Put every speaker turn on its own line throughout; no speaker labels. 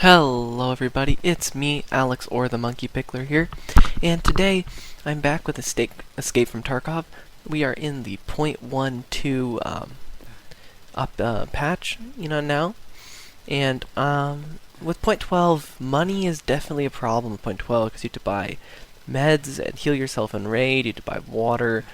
Hello everybody, it's me, Alex or the Monkey Pickler here, and today I'm back with Escape from Tarkov. We are in the .12 patch, now, and with .12, money is definitely a problem with .12 because you have to buy meds and heal yourself in raid, you have to buy water,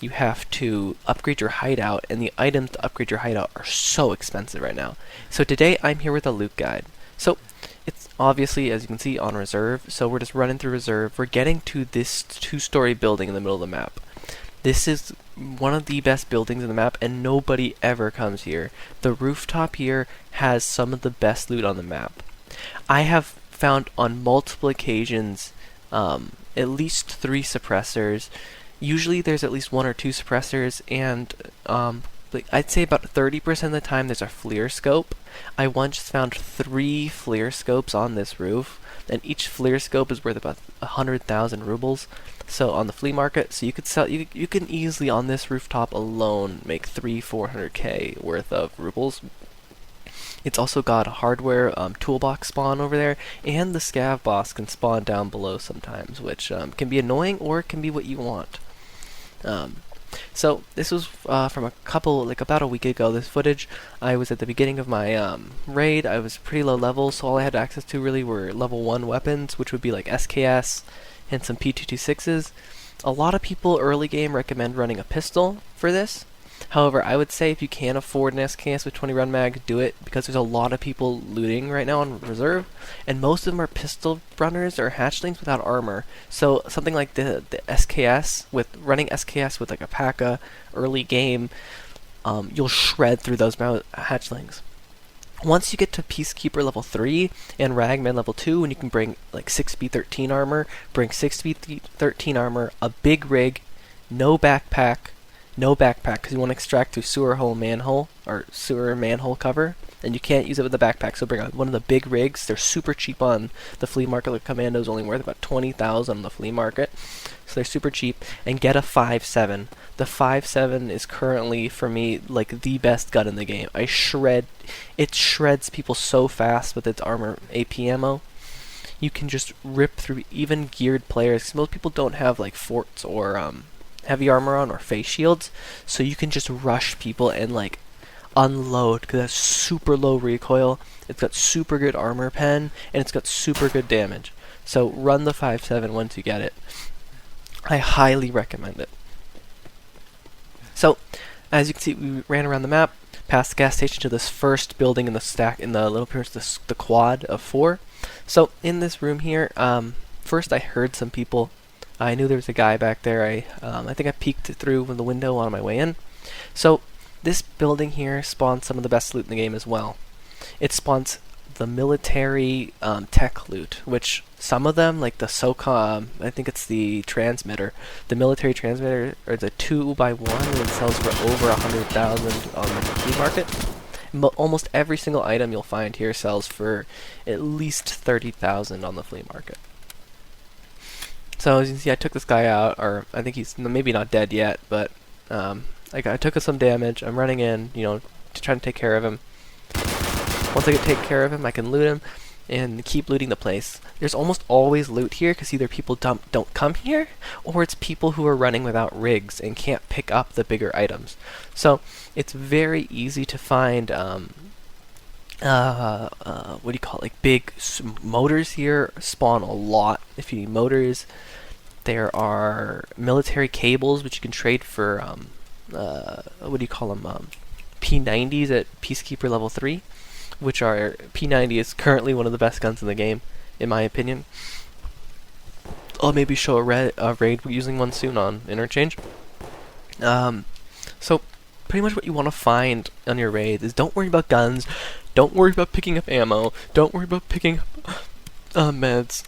you have to upgrade your hideout, and the items to upgrade your hideout are so expensive right now. So today I'm here with a loot guide. So it's obviously, as you can see, on reserve, so we're just running through reserve. We're getting to this two-story building in the middle of the map. This is one of the best buildings in the map, and nobody ever comes here. The rooftop here has some of the best loot on the map. I have found on multiple occasions at least 3 suppressors. Usually there's at least 1 or 2 suppressors, and I'd say about 30% of the time there's a FLIR scope. I once found 3 FLIR scopes on this roof, and each FLIR scope is worth about 100,000 rubles. So on the flea market, so you could sell, you can easily on this rooftop alone make 400k worth of rubles. It's also got a hardware toolbox spawn over there, and the scav boss can spawn down below sometimes, which can be annoying or it can be what you want. So this was from about a week ago. This footage, I was at the beginning of my raid. I was pretty low level, so all I had access to really were level 1 weapons, which would be like SKS and some P226s. A lot of people early game recommend running a pistol for this. However, I would say if you can afford an SKS with 20 round mag, do it, because there's a lot of people looting right now on reserve, and most of them are pistol runners or hatchlings without armor. So something like the SKS, with running SKS with like a P.A.K.A. early game, you'll shred through those hatchlings. Once you get to Peacekeeper level 3 and Ragman level 2, and you can bring like 6B13 armor, bring 6B13 armor, a big rig, no backpack because you want to extract through sewer manhole cover, and you can't use it with the backpack, so bring out one of the big rigs. They're super cheap on the flea market. The Commando's only worth about 20,000 on the flea market, so they're super cheap. And get a 5.7. The 5.7 is currently, for me, like the best gun in the game. It shreds people so fast with its armor AP ammo. You can just rip through even geared players, because most people don't have like forts or heavy armor on or face shields, so you can just rush people and like unload, because that's super low recoil, it's got super good armor pen, and it's got super good damage. So run the 5.7 once you get it. I highly recommend it. So as you can see, we ran around the map, past the gas station to this first building in the stack, in the little pyramid, the quad of 4. So in this room here, first I heard some people. I knew there was a guy back there. I think I peeked through the window on my way in. So this building here spawns some of the best loot in the game as well. It spawns the military tech loot, which some of them, like the SOCOM, I think it's the transmitter, the military transmitter, or the 2x1, and it sells for over 100,000 on the flea market. Almost every single item you'll find here sells for at least 30,000 on the flea market. So as you can see, I took this guy out, or I think he's maybe not dead yet, but I took some damage. I'm running in, to try to take care of him. Once I take care of him, I can loot him and keep looting the place. There's almost always loot here, because either people don't come here, or it's people who are running without rigs and can't pick up the bigger items. So it's very easy to find big motors here spawn a lot if you need motors. There are military cables which you can trade for P90s at Peacekeeper level 3, which are P90 is currently one of the best guns in the game, in my opinion. I'll maybe show a raid using one soon on Interchange. So pretty much what you want to find on your raid is, don't worry about guns, don't worry about picking up ammo, don't worry about picking up meds.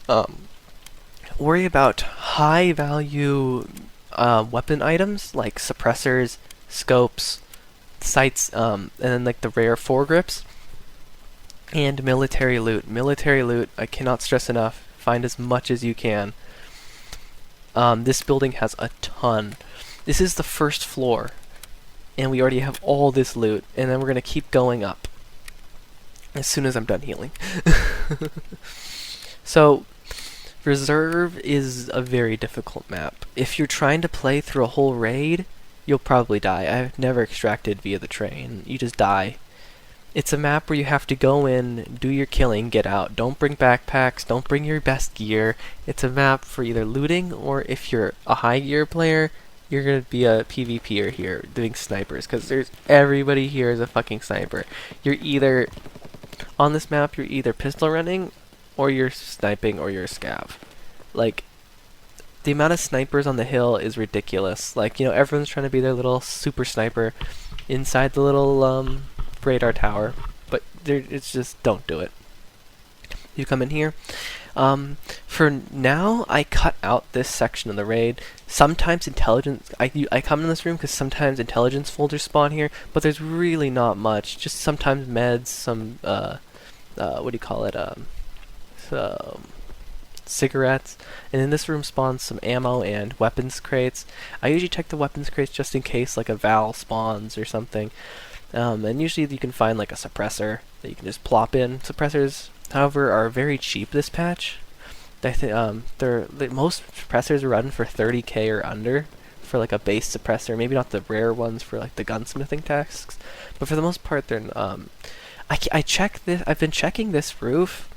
Worry about high value weapon items like suppressors, scopes, sights, and then like the rare foregrips, and military loot. Military loot, I cannot stress enough, find as much as you can. This building has a ton. This is the first floor, and we already have all this loot, and then we're going to keep going up. as soon as I'm done healing. So, Reserve is a very difficult map. If you're trying to play through a whole raid, you'll probably die. I've never extracted via the train. You just die. It's a map where you have to go in, do your killing, get out. Don't bring backpacks, don't bring your best gear. It's a map for either looting, or if you're a high gear player, you're gonna be a PvPer here doing snipers, because there's everybody here is a fucking sniper. You're either on this map, you're either pistol running, or you're sniping, or you're a scav. Like, the amount of snipers on the hill is ridiculous. Like, you know, everyone's trying to be their little super sniper inside the little radar tower, but it's just, don't do it. You come in here. For now, I cut out this section of the raid. Sometimes intelligence, I come in this room because sometimes intelligence folders spawn here, but there's really not much. Just sometimes meds, some, what do you call it, cigarettes, and in this room spawns some ammo and weapons crates. I usually check the weapons crates just in case like a Val spawns or something. And usually you can find like a suppressor that you can just plop in. Suppressors, however, are very cheap this patch. I think most suppressors run for 30k or under for like a base suppressor. Maybe not the rare ones for like the gunsmithing tasks, but for the most part they're. I check this. I've been checking this roof.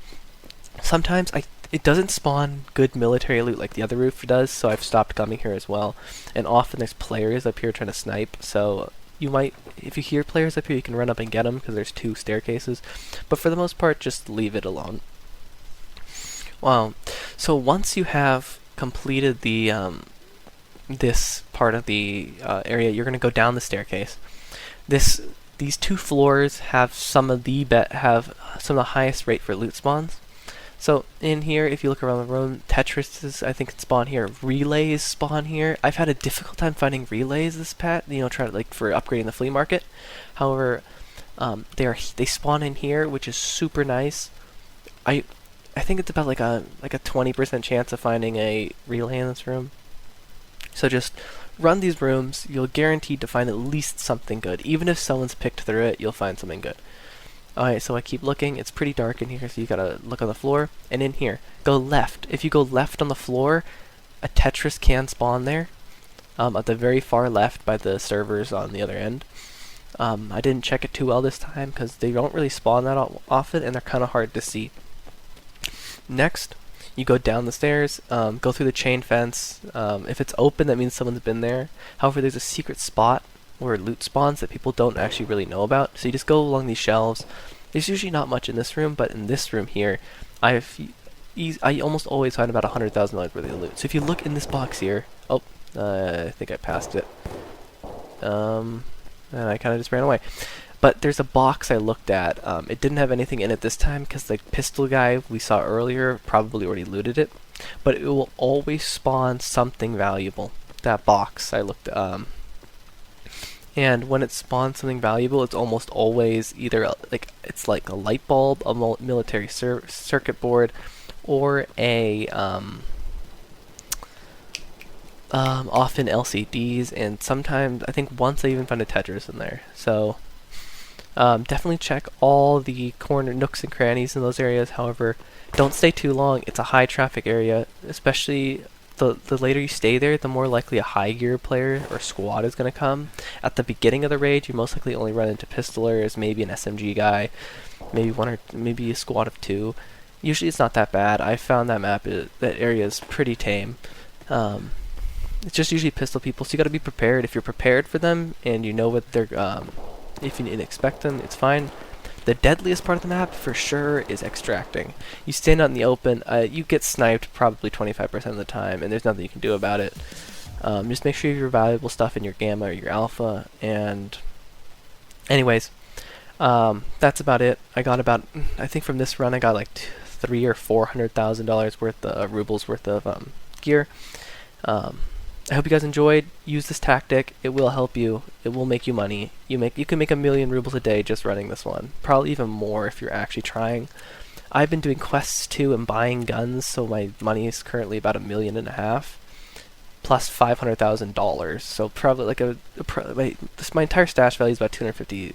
Sometimes it doesn't spawn good military loot like the other roof does, so I've stopped coming here as well. And often there's players up here trying to snipe, so you might, if you hear players up here, you can run up and get them because there's 2 staircases. But for the most part, just leave it alone. Wow. So once you have completed the this part of the area, you're gonna go down the staircase. These 2 floors have some of the highest rate for loot spawns. So in here, if you look around the room, Tetrises, I think, spawn here. Relays spawn here. I've had a difficult time finding relays this patch. You know, trying to like for upgrading the flea market. However, they spawn in here, which is super nice. I think it's about like a 20% chance of finding a relay in this room. So just run these rooms. You'll guaranteed to find at least something good. Even if someone's picked through it, you'll find something good. Alright, so I keep looking. It's pretty dark in here, so you gotta look on the floor. And in here, go left. If you go left on the floor, a Tetris can spawn there. At the very far left by the servers on the other end. I didn't check it too well this time because they don't really spawn that often and they're kind of hard to see. Next, you go down the stairs, go through the chain fence. If it's open, that means someone's been there. However, there's a secret spot where loot spawns that people don't actually really know about. So you just go along these shelves. There's usually not much in this room, but in this room here, I almost always find about $100,000 worth of loot. So if you look in this box here, I think I passed it. And I kind of just ran away. But there's a box I looked at. It didn't have anything in it this time because the pistol guy we saw earlier probably already looted it. But it will always spawn something valuable. That box I looked and when it spawns something valuable, it's almost always either it's like a light bulb, a military circuit board, or a often LCDs, and sometimes I think once I even found a Tetris in there. So definitely check all the corner nooks and crannies in those areas. However, don't stay too long. It's a high traffic area, especially. The later you stay there, the more likely a high gear player or squad is going to come. At the beginning of the raid, you most likely only run into pistolers, maybe an SMG guy, maybe a squad of 2. Usually it's not that bad. I found that area is pretty tame. It's just usually pistol people, so you got to be prepared. If you're prepared for them and you know what they're, if you didn't expect them, it's fine. The deadliest part of the map, for sure, is extracting. You stand out in the open, you get sniped probably 25% of the time, and there's nothing you can do about it. Just make sure you have your valuable stuff in your Gamma or your Alpha, and anyways, that's about it. I think from this run I got like $300,000 or $400,000 worth of rubles worth of gear. I hope you guys enjoyed. Use this tactic. It will help you. It will make you money. You can make 1,000,000 rubles a day just running this one. Probably even more if you're actually trying. I've been doing quests too and buying guns, so my money is currently about $1.5 million plus $500,000. So probably like my entire stash value is about 250